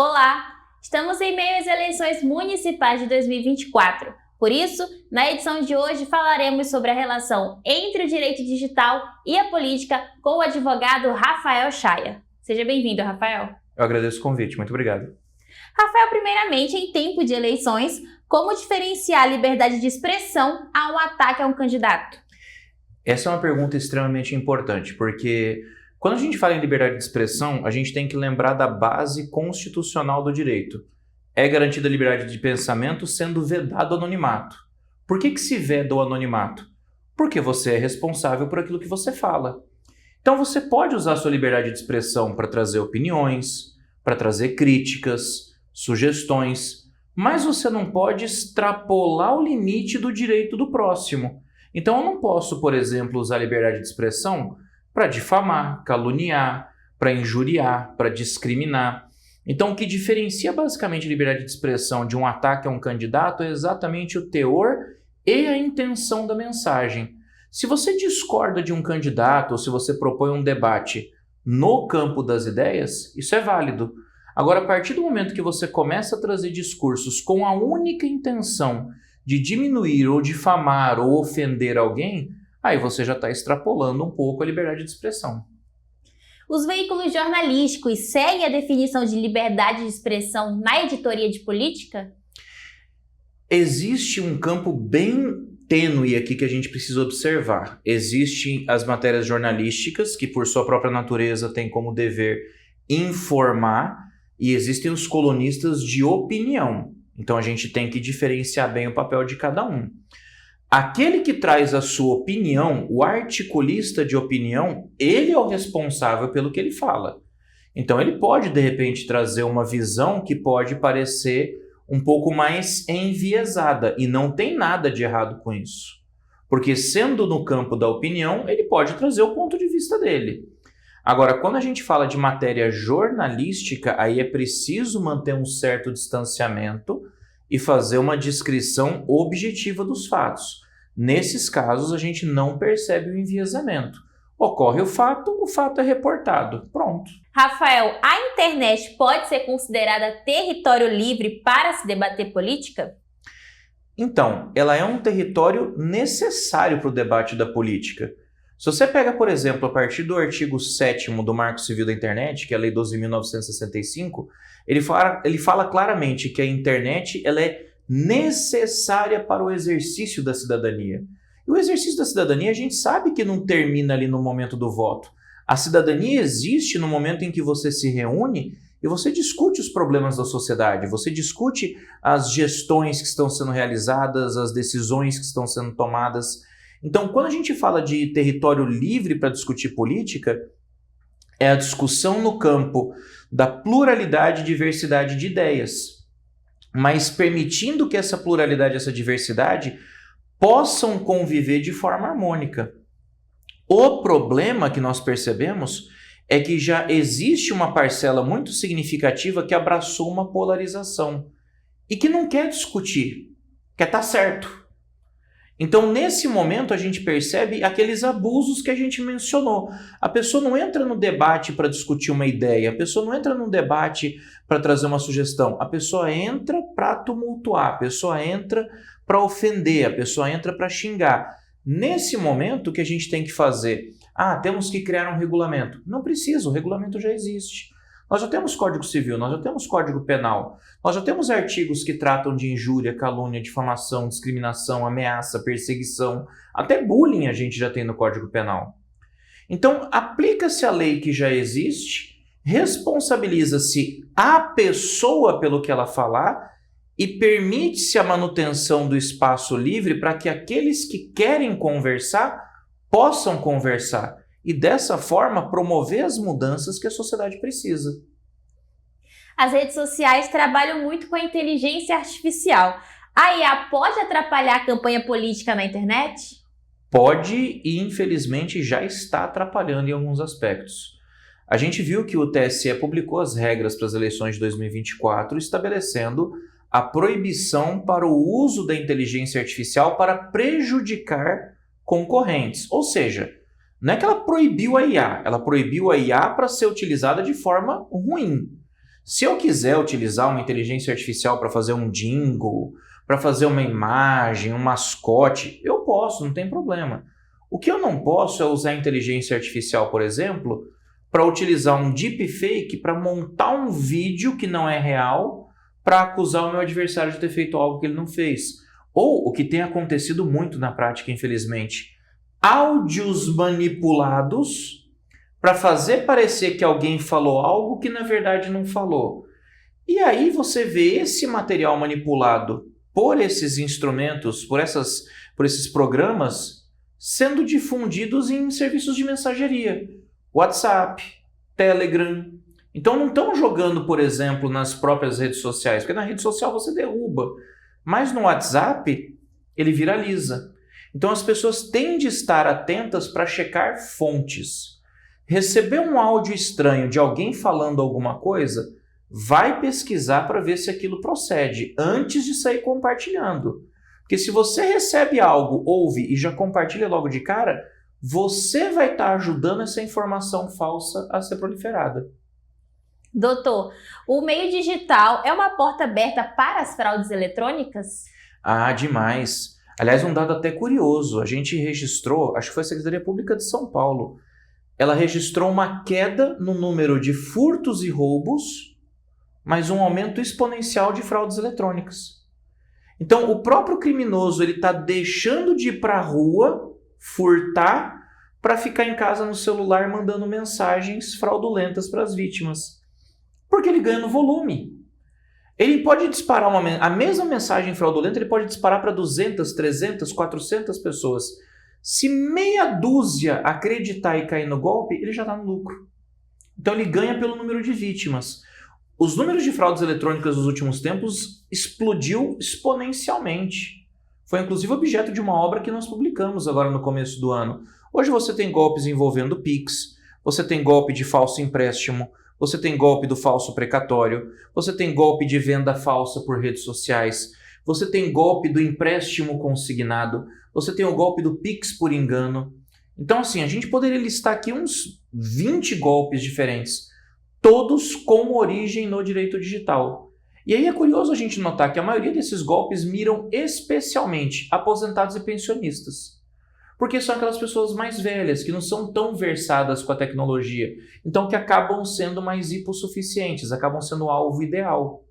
Olá! Estamos em meio às eleições municipais de 2024. Por isso, na edição de hoje falaremos sobre a relação entre o direito digital e a política com o advogado Rafael Chaya. Seja bem-vindo, Rafael. Eu agradeço o convite, muito obrigado. Rafael, primeiramente, em tempo de eleições, como diferenciar a liberdade de expressão a um ataque a um candidato? Essa é uma pergunta extremamente importante, porque quando a gente fala em liberdade de expressão, a gente tem que lembrar da base constitucional do direito. É garantida a liberdade de pensamento sendo vedado o anonimato. Por que se veda o anonimato? Porque você é responsável por aquilo que você fala. Então você pode usar a sua liberdade de expressão para trazer opiniões, para trazer críticas, sugestões, mas você não pode extrapolar o limite do direito do próximo. Então eu não posso, por exemplo, usar a liberdade de expressão para difamar, caluniar, para injuriar, para discriminar. Então o que diferencia basicamente a liberdade de expressão de um ataque a um candidato é exatamente o teor e a intenção da mensagem. Se você discorda de um candidato ou se você propõe um debate no campo das ideias, isso é válido. Agora, a partir do momento que você começa a trazer discursos com a única intenção de diminuir ou difamar ou ofender alguém, aí você já está extrapolando um pouco a liberdade de expressão. Os veículos jornalísticos seguem a definição de liberdade de expressão na editoria de política? Existe um campo bem tênue aqui que a gente precisa observar. Existem as matérias jornalísticas, que por sua própria natureza têm como dever informar, e existem os colunistas de opinião. Então a gente tem que diferenciar bem o papel de cada um. Aquele que traz a sua opinião, o articulista de opinião, ele é o responsável pelo que ele fala. Então ele pode, de repente, trazer uma visão que pode parecer um pouco mais enviesada, e não tem nada de errado com isso. Porque sendo no campo da opinião, ele pode trazer o ponto de vista dele. Agora, quando a gente fala de matéria jornalística, aí é preciso manter um certo distanciamento e fazer uma descrição objetiva dos fatos. Nesses casos, a gente não percebe o enviesamento. Ocorre o fato é reportado. Pronto. Rafael, a internet pode ser considerada território livre para se debater política? Então, ela é um território necessário para o debate da política. Se você pega, por exemplo, a partir do artigo 7º do Marco Civil da Internet, que é a Lei 12.965, ele fala claramente que a internet ela é necessária para o exercício da cidadania. E o exercício da cidadania a gente sabe que não termina ali no momento do voto. A cidadania existe no momento em que você se reúne e você discute os problemas da sociedade, você discute as gestões que estão sendo realizadas, as decisões que estão sendo tomadas. Então, quando a gente fala de território livre para discutir política, é a discussão no campo da pluralidade e diversidade de ideias, mas permitindo que essa pluralidade e essa diversidade possam conviver de forma harmônica. O problema que nós percebemos é que já existe uma parcela muito significativa que abraçou uma polarização e que não quer discutir, quer estar certo. Então, nesse momento, a gente percebe aqueles abusos que a gente mencionou. A pessoa não entra no debate para discutir uma ideia, a pessoa não entra no debate para trazer uma sugestão, a pessoa entra para tumultuar, a pessoa entra para ofender, a pessoa entra para xingar. Nesse momento, o que a gente tem que fazer? Temos que criar um regulamento. Não precisa, o regulamento já existe. Nós já temos Código Civil, nós já temos Código Penal, nós já temos artigos que tratam de injúria, calúnia, difamação, discriminação, ameaça, perseguição, até bullying a gente já tem no Código Penal. Então, aplica-se a lei que já existe, responsabiliza-se a pessoa pelo que ela falar e permite-se a manutenção do espaço livre para que aqueles que querem conversar possam conversar. E dessa forma promover as mudanças que a sociedade precisa. As redes sociais trabalham muito com a inteligência artificial. A IA pode atrapalhar a campanha política na internet? Pode e infelizmente já está atrapalhando em alguns aspectos. A gente viu que o TSE publicou as regras para as eleições de 2024, estabelecendo a proibição para o uso da inteligência artificial para prejudicar concorrentes. Ou seja, não é que ela proibiu a IA, ela proibiu a IA para ser utilizada de forma ruim. Se eu quiser utilizar uma inteligência artificial para fazer um jingle, para fazer uma imagem, um mascote, eu posso, não tem problema. O que eu não posso é usar a inteligência artificial, por exemplo, para utilizar um deepfake para montar um vídeo que não é real para acusar o meu adversário de ter feito algo que ele não fez. Ou o que tem acontecido muito na prática, infelizmente, áudios manipulados para fazer parecer que alguém falou algo que na verdade não falou. E aí você vê esse material manipulado por esses instrumentos, por esses programas, sendo difundidos em serviços de mensageria. WhatsApp, Telegram. Então não estão jogando, por exemplo, nas próprias redes sociais, porque na rede social você derruba. Mas no WhatsApp, ele viraliza. Então as pessoas têm de estar atentas para checar fontes. Receber um áudio estranho de alguém falando alguma coisa, vai pesquisar para ver se aquilo procede, antes de sair compartilhando. Porque se você recebe algo, ouve e já compartilha logo de cara, você vai estar ajudando essa informação falsa a ser proliferada. Doutor, o meio digital é uma porta aberta para as fraudes eletrônicas? Ah, demais. Aliás, um dado até curioso, a gente registrou, acho que foi a Secretaria Pública de São Paulo, ela registrou uma queda no número de furtos e roubos, mas um aumento exponencial de fraudes eletrônicas. Então, o próprio criminoso ele está deixando de ir para a rua, furtar, para ficar em casa no celular mandando mensagens fraudulentas para as vítimas. Porque ele ganha no volume. Ele pode disparar a mesma mensagem fraudulenta, ele pode disparar para 200, 300, 400 pessoas. Se meia dúzia acreditar e cair no golpe, ele já está no lucro. Então ele ganha pelo número de vítimas. Os números de fraudes eletrônicas nos últimos tempos explodiu exponencialmente. Foi inclusive objeto de uma obra que nós publicamos agora no começo do ano. Hoje você tem golpes envolvendo Pix, você tem golpe de falso empréstimo, você tem golpe do falso precatório, você tem golpe de venda falsa por redes sociais, você tem golpe do empréstimo consignado, você tem o golpe do Pix por engano. Então, assim, a gente poderia listar aqui uns 20 golpes diferentes, todos com origem no direito digital. E aí é curioso a gente notar que a maioria desses golpes miram especialmente aposentados e pensionistas. Porque são aquelas pessoas mais velhas, que não são tão versadas com a tecnologia, então que acabam sendo mais hipossuficientes, acabam sendo o alvo ideal.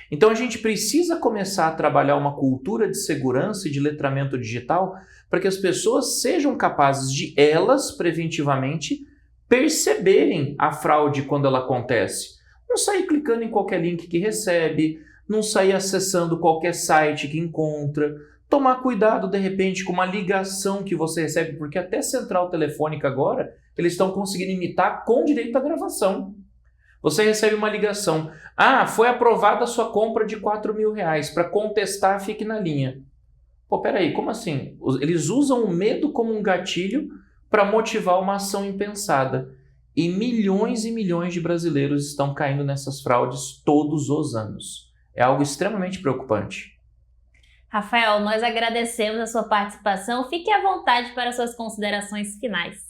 Então a gente precisa começar a trabalhar uma cultura de segurança e de letramento digital para que as pessoas sejam capazes de elas, preventivamente, perceberem a fraude quando ela acontece. Não sair clicando em qualquer link que recebe, não sair acessando qualquer site que encontra, tomar cuidado de repente com uma ligação que você recebe, porque até central telefônica agora, eles estão conseguindo imitar com direito à gravação. Você recebe uma ligação. Ah, foi aprovada a sua compra de R$4.000. Para contestar, fique na linha. Pô, peraí, como assim? Eles usam o medo como um gatilho para motivar uma ação impensada. E milhões de brasileiros estão caindo nessas fraudes todos os anos. É algo extremamente preocupante. Rafael, nós agradecemos a sua participação. Fique à vontade para suas considerações finais.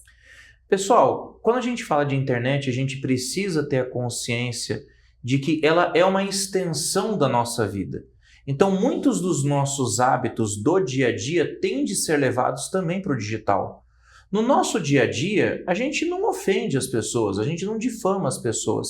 Pessoal, quando a gente fala de internet, a gente precisa ter a consciência de que ela é uma extensão da nossa vida. Então, muitos dos nossos hábitos do dia a dia têm de ser levados também para o digital. No nosso dia a dia, a gente não ofende as pessoas, a gente não difama as pessoas.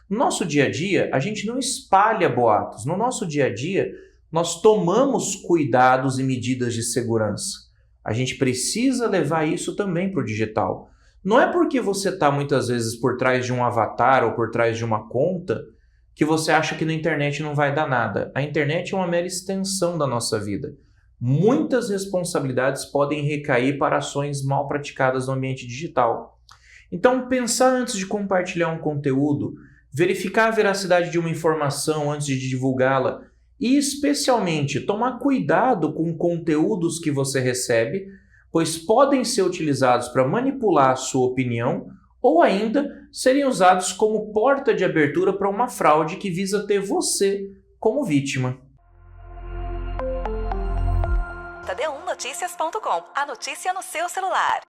No nosso dia a dia, a gente não espalha boatos. No nosso dia a dia, nós tomamos cuidados e medidas de segurança. A gente precisa levar isso também para o digital. Não é porque você está muitas vezes por trás de um avatar ou por trás de uma conta que você acha que na internet não vai dar nada. A internet é uma mera extensão da nossa vida. Muitas responsabilidades podem recair para ações mal praticadas no ambiente digital. Então, pensar antes de compartilhar um conteúdo, verificar a veracidade de uma informação antes de divulgá-la e, especialmente, tomar cuidado com conteúdos que você recebe, pois podem ser utilizados para manipular a sua opinião ou ainda serem usados como porta de abertura para uma fraude que visa ter você como vítima. Tadeu1noticias.com. A notícia no seu celular.